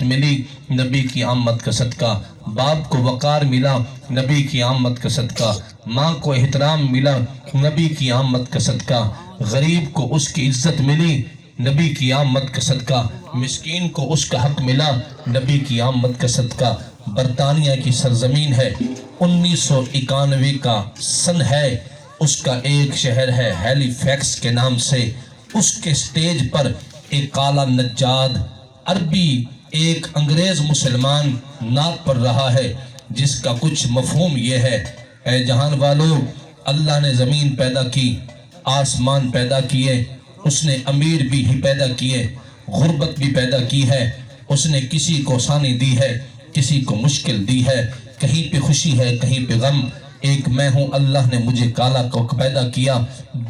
ملی نبی کی آمد کا صدقہ، باپ کو وقار ملا نبی کی آمد کا صدقہ، ماں کو احترام ملا نبی کی آمد کا صدقہ، غریب کو اس کی عزت ملی نبی کی آمد کا صدقہ، مسکین کو اس کا حق ملا نبی کی آمد کا صدقہ۔ برطانیہ کی سرزمین ہے، 1991 کا سن ہے، اس کا ایک شہر ہے ہیلی فیکس کے نام سے۔ اس کے سٹیج پر ایک کالا نجاد عربی ایک انگریز مسلمان نعت پڑھ رہا ہے، جس کا کچھ مفہوم یہ ہے: اے جہان والو، اللہ نے زمین پیدا کی، آسمان پیدا کیے، اس نے امیر بھی ہی پیدا کیے، غربت بھی پیدا کی ہے، اس نے کسی کو آسانی دی ہے، کسی کو مشکل دی ہے، کہیں پہ خوشی ہے کہیں پہ غم۔ ایک میں ہوں، اللہ نے مجھے کالا کو پیدا کیا،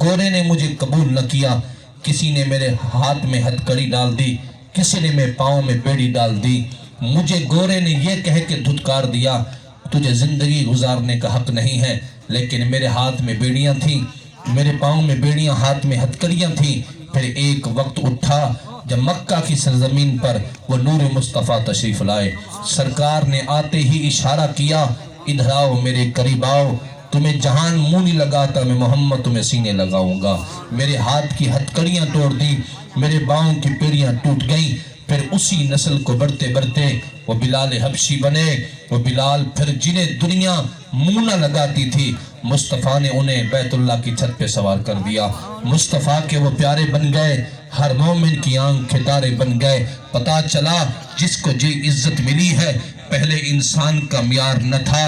گورے نے مجھے قبول نہ کیا، کسی نے میرے ہاتھ میں ہتھکڑی ڈال دی، کسی نے میرے پاؤں میں بیڑی ڈال دی، مجھے گورے نے یہ کہہ کے دھتکار دیا تجھے زندگی گزارنے کا حق نہیں ہے، لیکن میرے ہاتھ میں بیڑیاں تھیں، میرے پاؤں میں بیڑیاں، ہاتھ میں ہتھکڑیاں تھیں۔ پھر ایک وقت اٹھا جب مکہ کی سرزمین پر وہ نور مصطفیٰ تشریف لائے، سرکار نے آتے ہی اشارہ کیا، ادھر آؤ میرے قریب آؤ، تمہیں جہان منہ نہیں لگاتا، میں محمد تمہیں سینے لگاؤں گا۔ میرے ہاتھ کی ہتھکڑیاں توڑ دی، میرے باؤں کی پیڑیاں ٹوٹ گئیں۔ پھر اسی نسل کو بڑھتے بڑھتے وہ بلال حبشی بنے۔ وہ بلال پھر جنہیں دنیا منہ نہ لگاتی تھی، مصطفیٰ نے انہیں بیت اللہ کی چھت پہ سوار کر دیا۔ مصطفیٰ کے وہ پیارے بن گئے، ہر مومن کی آنکھ کے تارے بن گئے۔ پتا چلا جس کو جی عزت ملی ہے، پہلے انسان کا معیار نہ تھا،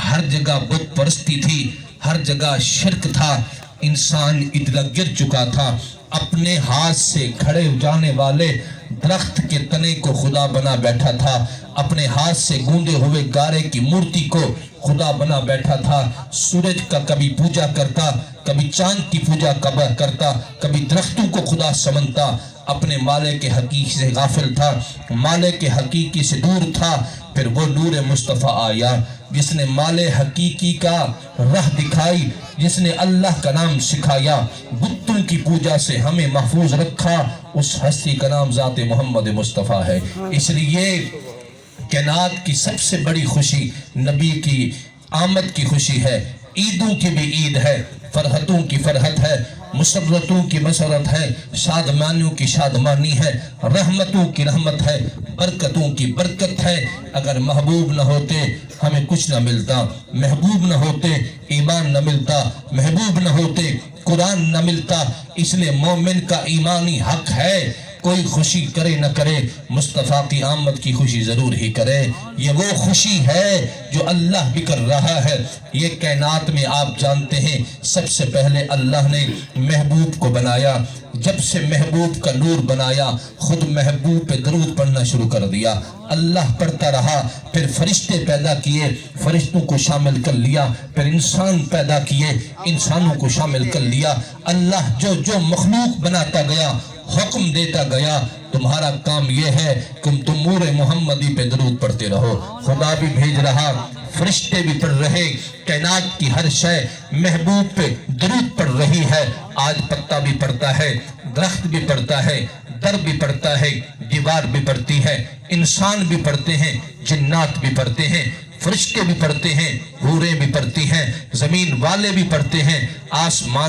ہر جگہ بت پرستی تھی، ہر جگہ شرک تھا، انسان ادھر گر چکا تھا۔ اپنے ہاتھ سے کھڑے جانے والے درخت کے تنے کو خدا بنا بیٹھا تھا، اپنے ہاتھ سے گوندے ہوئے گارے کی مورتی کو خدا بنا بیٹھا تھا۔ سورج کا کبھی پوجا کرتا، کبھی چاند کی پوجا کرتا، کبھی درختوں کو خدا سمجھتا، اپنے مالک حقیقی سے غافل تھا، مالک حقیقی سے دور تھا۔ پھر وہ نور مصطفیٰ آیا جس نے مال حقیقی کا راہ دکھائی، جس نے اللہ کا نام سکھایا، بتوں کی پوجا سے ہمیں محفوظ رکھا۔ اس ہستی کا نام ذات محمد مصطفیٰ ہے۔ اس لیے کائنات کی سب سے بڑی خوشی نبی کی آمد کی خوشی ہے۔ عیدوں کی بھی عید ہے، فرحتوں کی فرحت ہے، مسرتوں کی مسرت ہے، شادمانیوں کی شادمانی ہے، رحمتوں کی رحمت ہے، برکتوں کی برکت ہے۔ اگر محبوب نہ ہوتے ہمیں کچھ نہ ملتا، محبوب نہ ہوتے ایمان نہ ملتا، محبوب نہ ہوتے قرآن نہ ملتا۔ اس لیے مومن کا ایمانی حق ہے، کوئی خوشی کرے نہ کرے، مصطفیٰ کی آمد کی خوشی ضرور ہی کرے۔ یہ وہ خوشی ہے جو اللہ بھی کر رہا ہے۔ یہ کائنات میں آپ جانتے ہیں سب سے پہلے اللہ نے محبوب کو بنایا، جب سے محبوب کا نور بنایا، خود محبوب پہ درود پڑھنا شروع کر دیا، اللہ پڑھتا رہا۔ پھر فرشتے پیدا کیے، فرشتوں کو شامل کر لیا، پھر انسان پیدا کیے، انسانوں کو شامل کر لیا۔ اللہ جو جو مخلوق بناتا گیا، حکم دیتا گیا، تمہارا کام یہ ہے کہ تم نور محمدی پہ درود پڑھتے رہو۔ خدا بھی بھیج رہا، فرشتے بھی پڑھ رہے، کائنات کی ہر شے محبوب پہ درود پڑھ رہی ہے۔ آج پتا بھی پڑھتا ہے، درخت بھی پڑھتا ہے، در بھی پڑھتا ہے، دیوار بھی پڑھتی ہے، انسان بھی پڑھتے ہیں، جنات بھی پڑھتے ہیں، فرشتے بھی پڑھتے ہیں، حوریں بھی پڑھتی ہیں، زمین والے بھی پڑھتے ہیں، آسمان